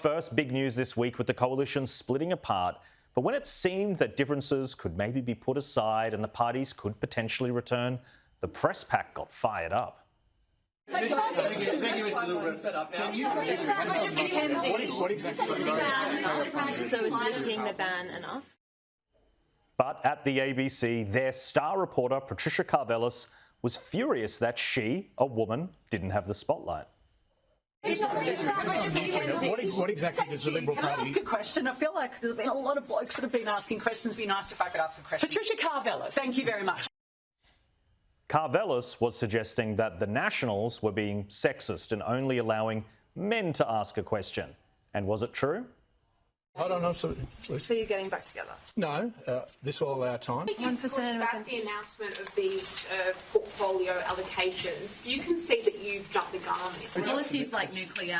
First big news this week with the coalition splitting apart. But when it seemed that differences could maybe be put aside and the parties could potentially return, the press pack got fired up. So it's lifting the ban enough? But at the ABC, their star reporter, Patricia Karvelas, was furious that she, a woman, didn't have the spotlight. What exactly does the Liberal Party... Can I ask a question? I feel like there's been a lot of blokes that have been asking questions. It'd be nice if I could ask a question. Patricia Karvelas. Thank you very much. Karvelas was suggesting that the Nationals were being sexist and only allowing men to ask a question. And was it true? I don't know. So you're getting back together? No, this will allow time. You pushed back the announcement of these portfolio allocations. Do you concede that you've jumped the gun on this? Policies like nuclear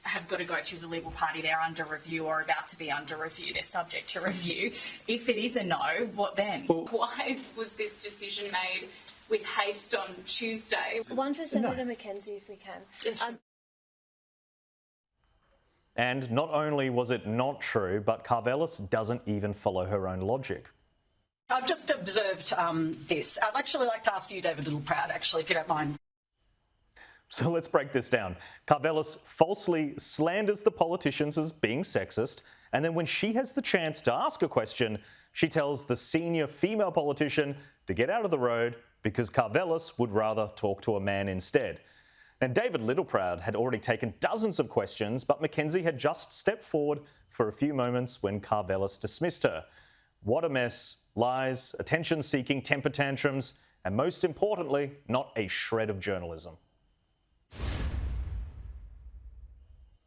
have got to go through the Liberal Party. They're under review or about to be under review. They're subject to review. If it is a no, what then? Well, why was this decision made with haste on Tuesday? One for Senator Mackenzie, if we can. And not only was it not true, but Karvelas doesn't even follow her own logic. I've just observed this. I'd actually like to ask you, David Littleproud, actually, if you don't mind. So let's break this down. Karvelas falsely slanders the politicians as being sexist, and then when she has the chance to ask a question, she tells the senior female politician to get out of the road because Karvelas would rather talk to a man instead. And David Littleproud had already taken dozens of questions, but Mackenzie had just stepped forward for a few moments when Karvelas dismissed her. What a mess. Lies, attention-seeking temper tantrums, and most importantly, not a shred of journalism.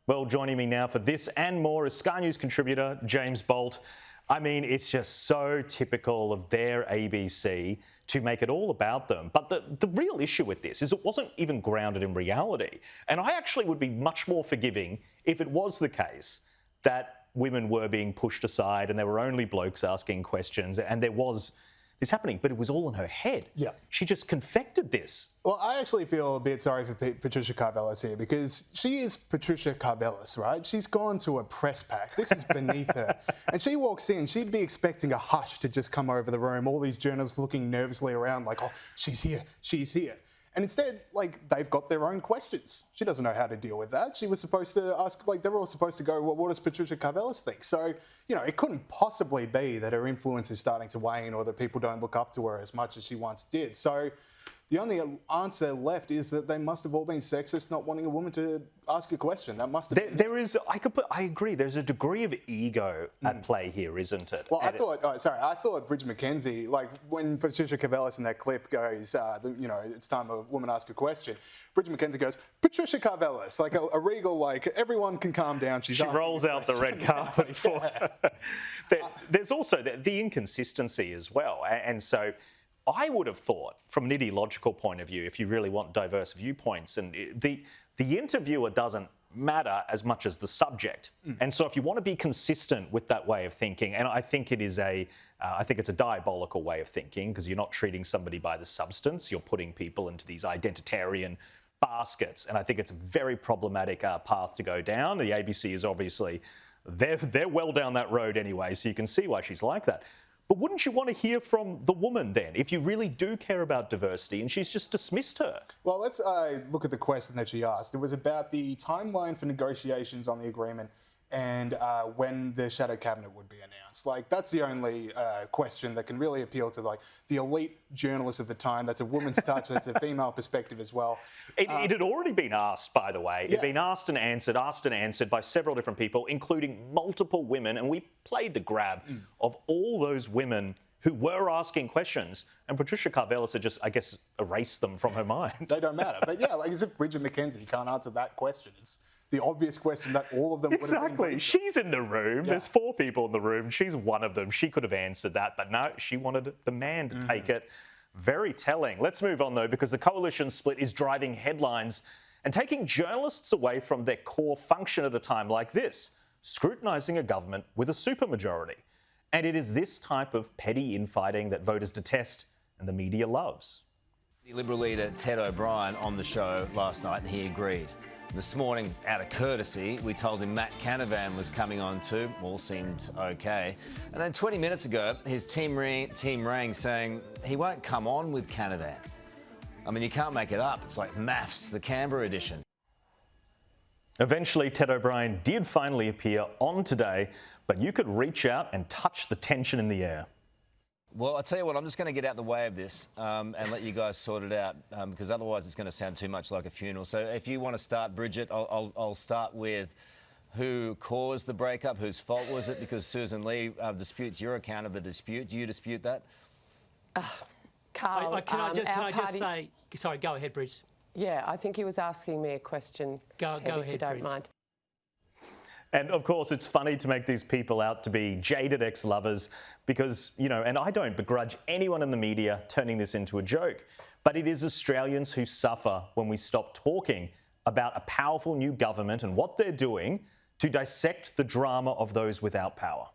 Well, joining me now for this and more is Sky News contributor James Bolt. I mean, it's just so typical of their ABC to make it all about them. But the real issue with this is it wasn't even grounded in reality. And I actually would be much more forgiving if it was the case that women were being pushed aside and there were only blokes asking questions and there was this happening, but it was all in her head. Yeah. She just confected this. Well, I actually feel a bit sorry for Patricia Karvelas here because she is Patricia Karvelas, right? She's gone to a press pack. This is beneath her. And she walks in, she'd be expecting a hush to just come over the room, all these journalists looking nervously around like, oh, she's here, she's here. And instead, like, they've got their own questions. She doesn't know how to deal with that. She was supposed to ask, like, they were all supposed to go, well, what does Patricia Karvelas think? So, you know, it couldn't possibly be that her influence is starting to wane or that people don't look up to her as much as she once did. So the only answer left is that they must have all been sexist, not wanting a woman to ask a question. That must have been... There is, I agree, there's a degree of ego at play here, isn't it? Well, I thought Bridget Mackenzie, like when Patricia Karvelas in that clip goes, you know, it's time a woman ask a question, Bridget Mackenzie goes, Patricia Karvelas, like a regal, like everyone can calm down. She rolls out the red carpet for her. There's also the inconsistency as well. And so I would have thought, from an ideological point of view, if you really want diverse viewpoints, and the interviewer doesn't matter as much as the subject. And so if you want to be consistent with that way of thinking, and I think it is I think it's a diabolical way of thinking because you're not treating somebody by the substance, you're putting people into these identitarian baskets. And I think it's a very problematic path to go down. The ABC is obviously, they're well down that road anyway, so you can see why she's like that. But wouldn't you want to hear from the woman then, if you really do care about diversity and she's just dismissed her? Well, let's look at the question that she asked. It was about the timeline for negotiations on the agreement and when the shadow cabinet would be announced. Like, that's the only question that can really appeal to, like, the elite journalists of the time. That's a woman's touch. That's a female perspective as well. It had already been asked, by the way. It had been asked and answered by several different people, including multiple women. And we played the grab of all those women who were asking questions, and Patricia Karvelas had just, I guess, erased them from her mind. They don't matter. But yeah, like as if Bridget Mackenzie can't answer that question. It's the obvious question that all of them would have been. Exactly. She's in the room. There's 4 people in the room. She's one of them. She could have answered that, but no, she wanted the man to take it. Very telling. Let's move on, though, because the coalition split is driving headlines and taking journalists away from their core function at a time like this, scrutinising a government with a supermajority. And it is this type of petty infighting that voters detest and the media loves. The Liberal leader Ted O'Brien on the show last night, and he agreed. This morning, out of courtesy, we told him Matt Canavan was coming on too. All seemed okay. And then 20 minutes ago, his team rang saying he won't come on with Canavan. I mean, you can't make it up. It's like MAFS, the Canberra edition. Eventually, Ted O'Brien did finally appear on Today, but you could reach out and touch the tension in the air. Well, I'll tell you what, I'm just going to get out the way of this and let you guys sort it out because otherwise it's going to sound too much like a funeral. So if you want to start, Bridget, I'll start with who caused the breakup, whose fault was it? Because Susan Lee disputes your account of the dispute. Do you dispute that? Carl, can I just say... Sorry, go ahead, Bridget. Yeah, I think he was asking me a question. Go Ted, if ahead, you don't Bridget. mind. And of course, it's funny to make these people out to be jaded ex-lovers because, you know, and I don't begrudge anyone in the media turning this into a joke, but it is Australians who suffer when we stop talking about a powerful new government and what they're doing to dissect the drama of those without power.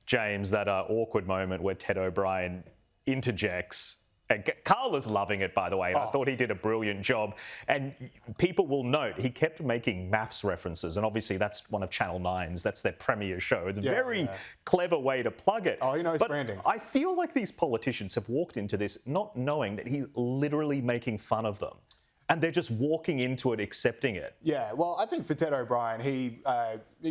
James, that awkward moment where Ted O'Brien interjects. And Carl is loving it, by the way. And I thought he did a brilliant job. And people will note he kept making MAFS references. And obviously that's one of Channel 9's. That's their premier show. It's a very clever way to plug it. Oh, he knows branding. I feel like these politicians have walked into this not knowing that he's literally making fun of them. And they're just walking into it, accepting it. Yeah, well, I think for Ted O'Brien, he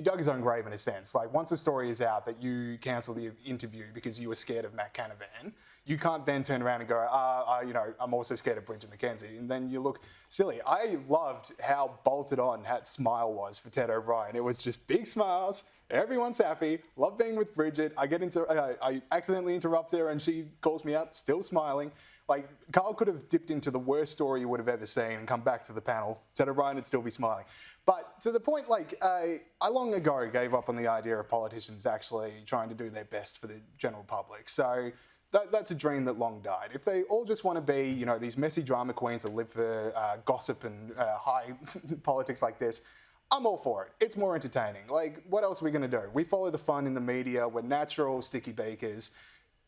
dug his own grave in a sense. Like, once the story is out that you cancelled the interview because you were scared of Matt Canavan, you can't then turn around and go, you know, I'm also scared of Bridget McKenzie. And then you look silly. I loved how bolted on that smile was for Ted O'Brien. It was just big smiles. Everyone's happy. Love being with Bridget. I accidentally interrupt her and she calls me out, still smiling. Like, Carl could have dipped into the worst story you would have ever seen and come back to the panel. Ted O'Brien would still be smiling. But to the point, like, I long ago gave up on the idea of politicians actually trying to do their best for the general public. So that's a dream that long died. If they all just want to be, you know, these messy drama queens that live for gossip and high politics like this, I'm all for it. It's more entertaining. Like, what else are we going to do? We follow the fun in the media. We're natural sticky bakers.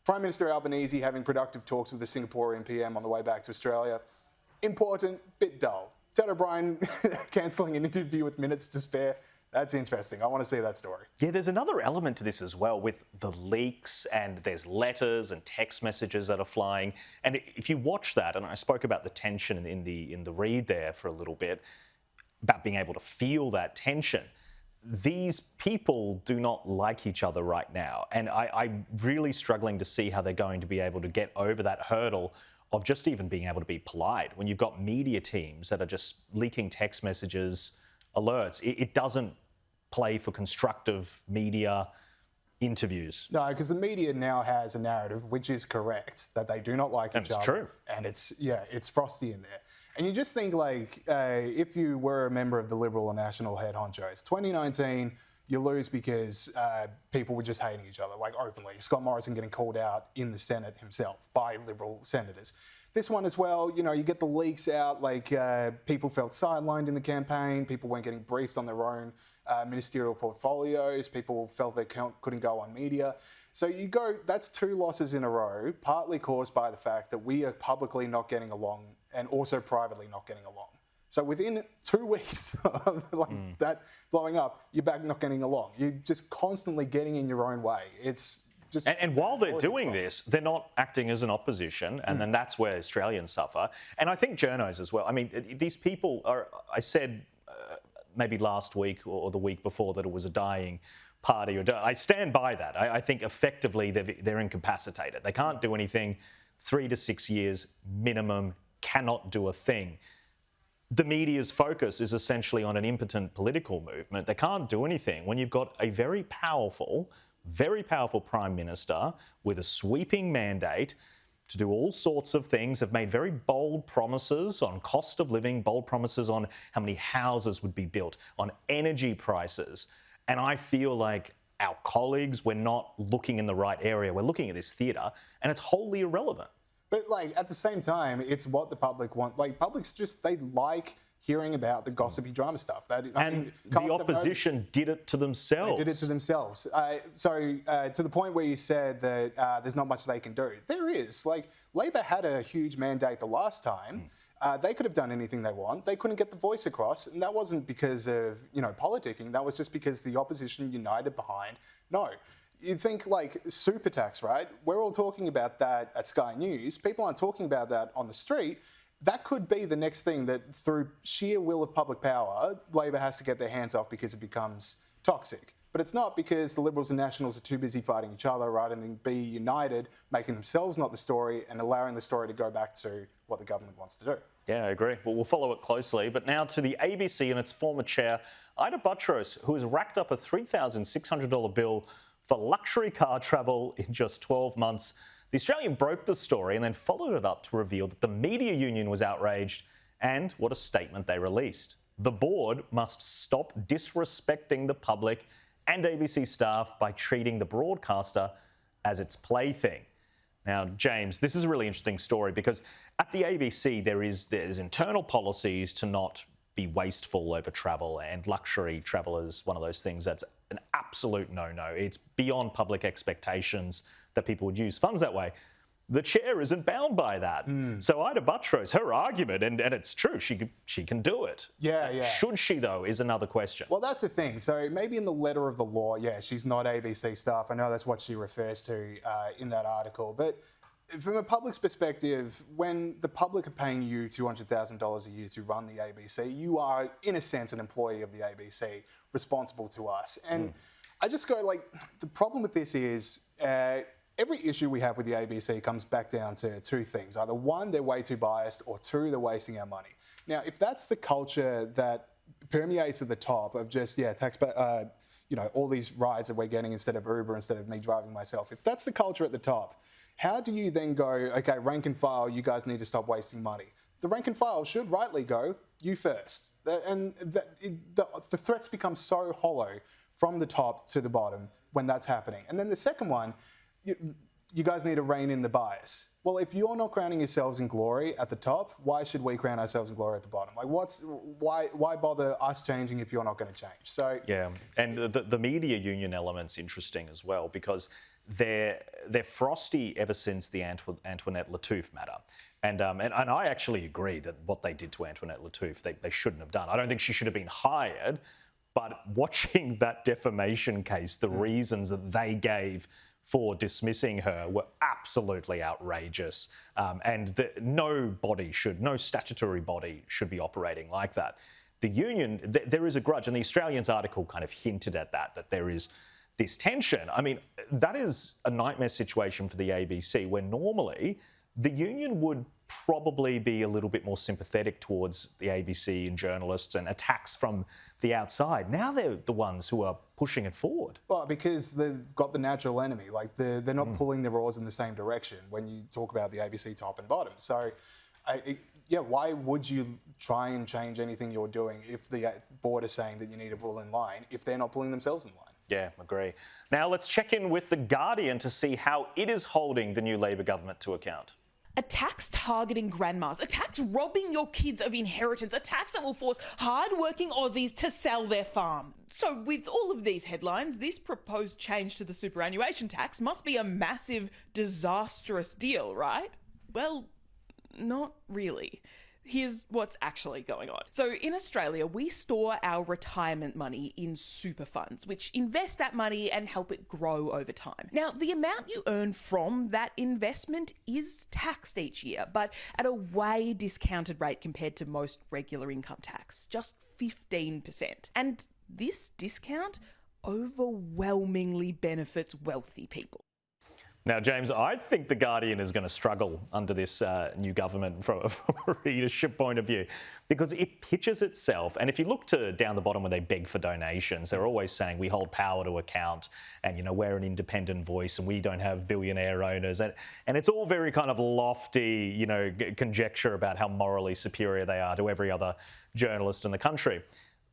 Prime Minister Albanese having productive talks with the Singaporean PM on the way back to Australia. Important, bit dull. Ted O'Brien cancelling an interview with minutes to spare. That's interesting. I want to see that story. Yeah, there's another element to this as well with the leaks, and there's letters and text messages that are flying. And if you watch that, and I spoke about the tension in the read there for a little bit, about being able to feel that tension. These people do not like each other right now. And I'm really struggling to see how they're going to be able to get over that hurdle of just even being able to be polite when you've got media teams that are just leaking text messages, alerts. It doesn't play for constructive media interviews. No, because the media now has a narrative which is correct, that they do not like each other. It's true. And it's frosty in there. And you just think, like, if you were a member of the Liberal or National head honchos, 2019, you lose because people were just hating each other, like, openly. Scott Morrison getting called out in the Senate himself by Liberal senators. This one as well, you know, you get the leaks out, like, people felt sidelined in the campaign, people weren't getting briefed on their own ministerial portfolios, people felt they couldn't go on media. So you go, that's 2 losses in a row, partly caused by the fact that we are publicly not getting along and also privately not getting along. So within 2 weeks of that blowing up, you're back not getting along. You're just constantly getting in your own way. It's just... And while they're doing this, they're not acting as an opposition, and then that's where Australians suffer. And I think journos as well. I mean, these people are... I said maybe last week or the week before that it was a dying party. I stand by that. I think effectively they're incapacitated. They can't do anything. 3 to 6 years minimum, cannot do a thing. The media's focus is essentially on an impotent political movement. They can't do anything when you've got a very powerful Prime Minister with a sweeping mandate to do all sorts of things, have made very bold promises on cost of living, bold promises on how many houses would be built, on energy prices. And I feel like our colleagues, we're not looking in the right area. We're looking at this theatre and it's wholly irrelevant. But, like, at the same time, it's what the public want. Like, public's just, they like hearing about the gossipy drama stuff. The opposition did it to themselves. They did it to themselves. To the point where you said that there's not much they can do. There is. Like, Labor had a huge mandate the last time. They could have done anything they want. They couldn't get the voice across, and that wasn't because of politicking. That was just because the opposition united behind no. You'd think like super tax, right? We're all talking about that at Sky News. People aren't talking about that on the street. That could be the next thing that, through sheer will of public power, Labor has to get their hands off because it becomes toxic. But it's not, because the Liberals and Nationals are too busy fighting each other rather than be united, making themselves not the story and allowing the story to go back to what the government wants to do. Yeah, I agree. Well, we'll follow it closely. But now to the ABC and its former chair, Ida Butros, who has racked up a $3,600 bill for luxury car travel in just 12 months. The Australian broke the story and then followed it up to reveal that the media union was outraged, and what a statement they released. The board must stop disrespecting the public and ABC staff by treating the broadcaster as its plaything. Now, James, this is a really interesting story because at the ABC there's internal policies to not be wasteful over travel, and luxury travel is one of those things that's an absolute no-no. It's beyond public expectations that people would use funds that way. The chair isn't bound by that. So Ida Butros, her argument, and it's true, she can do it. Yeah. Should she, though, is another question. Well, that's the thing. So maybe in the letter of the law, yeah, she's not ABC staff. I know that's what she refers to in that article. But from a public's perspective, when the public are paying you $200,000 a year to run the ABC, you are, in a sense, an employee of the ABC, responsible to us. And I just go, like, the problem with this is every issue we have with the ABC comes back down to two things. Either one, they're way too biased, or two, they're wasting our money. Now, if that's the culture that permeates at the top of just, all these rides that we're getting instead of Uber, instead of me driving myself, if that's the culture at the top, how do you then go, okay, rank and file, you guys need to stop wasting money? The rank and file should rightly go, you first. And the threats become so hollow from the top to the bottom when that's happening. And then the second one, you guys need to rein in the bias. Well, if you're not crowning yourselves in glory at the top, why should we crown ourselves in glory at the bottom? Like, why bother us changing if you're not going to change? So yeah, and the media union element's interesting as well, because they're frosty ever since the Antoinette Lattouf matter. And I actually agree that what they did to Antoinette Lattouf, they shouldn't have done. I don't think she should have been hired, but watching that defamation case, the reasons that they gave for dismissing her were absolutely outrageous. And no statutory body should be operating like that. The union, there is a grudge, and the Australian's article kind of hinted at that there is this tension. I mean, that is a nightmare situation for the ABC, where normally the union would probably be a little bit more sympathetic towards the ABC and journalists and attacks from the outside. Now they're the ones who are pushing it forward. Well, because they've got the natural enemy. Like, they're not pulling their oars in the same direction when you talk about the ABC top and bottom. So, why would you try and change anything you're doing if the board is saying that you need to pull in line if they're not pulling themselves in line? Yeah, agree. Now let's check in with The Guardian to see how it is holding the new Labor government to account. A tax targeting grandmas, a tax robbing your kids of inheritance, a tax that will force hard-working Aussies to sell their farm. So with all of these headlines, this proposed change to the superannuation tax must be a massive, disastrous deal, right? Well, not really. Here's what's actually going on. So in Australia, we store our retirement money in super funds, which invest that money and help it grow over time. Now, the amount you earn from that investment is taxed each year, but at a way discounted rate compared to most regular income tax, just 15%. And this discount overwhelmingly benefits wealthy people. Now, James, I think The Guardian is going to struggle under this new government from a readership point of view, because it pitches itself. And if you look down the bottom when they beg for donations, they're always saying we hold power to account, and we're an independent voice and we don't have billionaire owners. And it's all very kind of lofty, conjecture about how morally superior they are to every other journalist in the country.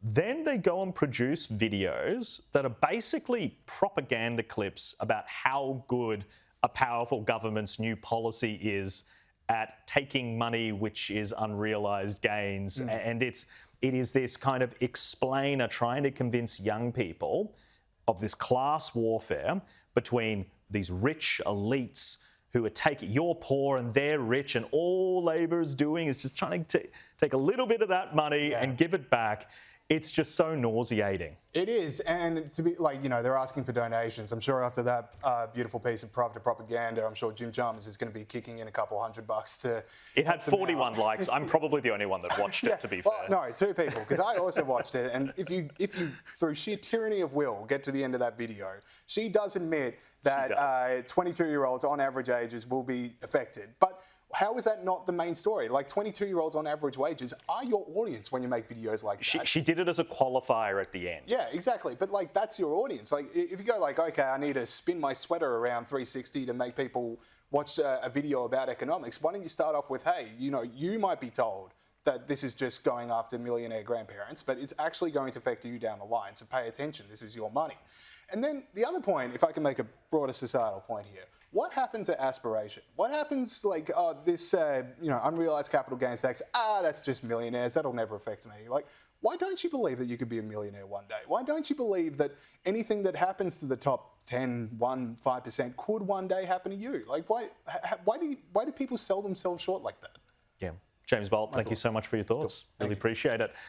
Then they go and produce videos that are basically propaganda clips about how good a powerful government's new policy is at taking money which is unrealised gains. And it is this kind of explainer trying to convince young people of this class warfare between these rich elites who are taking, you're poor and they're rich, and all Labor is doing is just trying to take a little bit of that money and give it back. It's just so nauseating. It is, and to be like, they're asking for donations. I'm sure after that beautiful piece of private propaganda, I'm sure Jim Chalmers is going to be kicking in a couple $100 to. It had 41 likes. I'm probably the only one that watched it, to be fair. Well, no, 2 people, because I also watched it. And if you, through sheer tyranny of will, get to the end of that video, she does admit that 22-year-olds on average ages will be affected. But how is that not the main story? Like, 22-year-olds on average wages are your audience when you make videos like that. She did it as a qualifier at the end. Yeah, exactly. But like, that's your audience. Like, if you go like, okay, I need to spin my sweater around 360 to make people watch a video about economics, why don't you start off with, hey, you might be told that this is just going after millionaire grandparents, but it's actually going to affect you down the line. So pay attention. This is your money. And then the other point, if I can make a broader societal point here, what happens to aspiration? What happens like this, unrealised capital gains tax? That's just millionaires. That'll never affect me. Like, why don't you believe that you could be a millionaire one day? Why don't you believe that anything that happens to the top 10, 1%, 5% could one day happen to you? Like, why do people sell themselves short like that? Yeah. James Bolt, thank you so much for your thoughts. Really appreciate it.